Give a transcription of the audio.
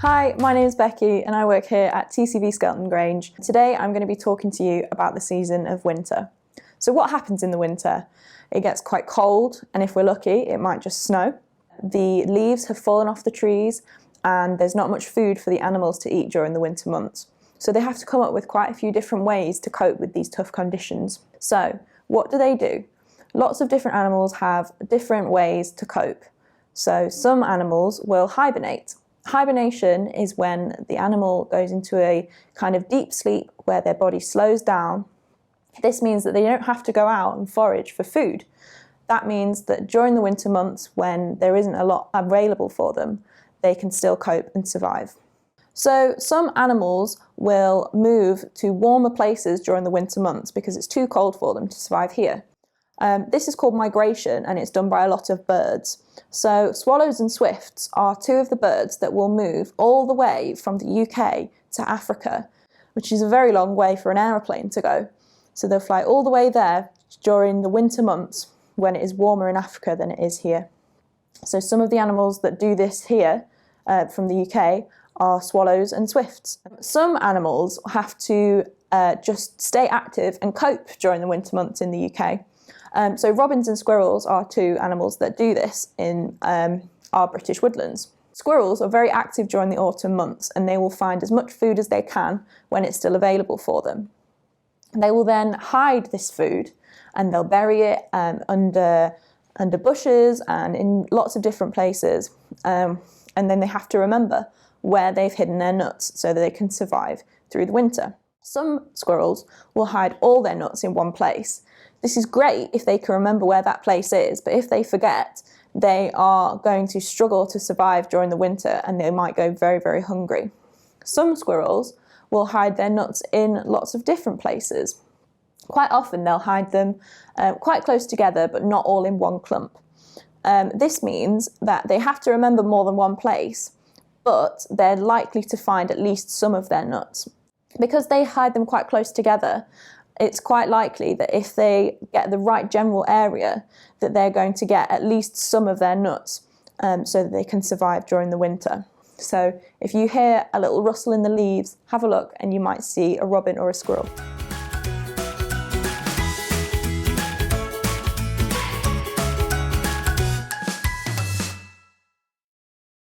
Hi, my name is Becci and I work here at TCV Skelton Grange. Today I'm going to be talking to you about the season of winter. So what happens in the winter? It gets quite cold, and if we're lucky it might just snow. The leaves have fallen off the trees and there's not much food for the animals to eat during the winter months. So they have to come up with quite a few different ways to cope with these tough conditions. So what do? Lots of different animals have different ways to cope. So some animals will hibernate. Hibernation is when the animal goes into a kind of deep sleep where their body slows down. This means that they don't have to go out and forage for food. That means that during the winter months, when there isn't a lot available for them, they can still cope and survive. So some animals will move to warmer places during the winter months because it's too cold for them to survive here. This is called migration, and it's done by a lot of birds. So swallows and swifts are two of the birds that will move all the way from the UK to Africa, which is a very long way for an aeroplane to go. So they'll fly all the way there during the winter months when it is warmer in Africa than it is here. So some of the animals that do this here from the UK are swallows and swifts. Some animals have to just stay active and cope during the winter months in the UK. So robins and squirrels are two animals that do this in our British woodlands. Squirrels are very active during the autumn months, and they will find as much food as they can when it's still available for them. They will then hide this food and they'll bury it under bushes and in lots of different places. And then they have to remember where they've hidden their nuts so that they can survive through the winter. Some squirrels will hide all their nuts in one place. This is great if they can remember where that place is, but if they forget, they are going to struggle to survive during the winter and they might go very, very hungry. Some squirrels will hide their nuts in lots of different places. Quite often they'll hide them quite close together, but not all in one clump. This means that they have to remember more than one place, but they're likely to find at least some of their nuts. Because they hide them quite close together, it's quite likely that if they get the right general area, that they're going to get at least some of their nuts so that they can survive during the winter. So if you hear a little rustle in the leaves, have a look and you might see a robin or a squirrel.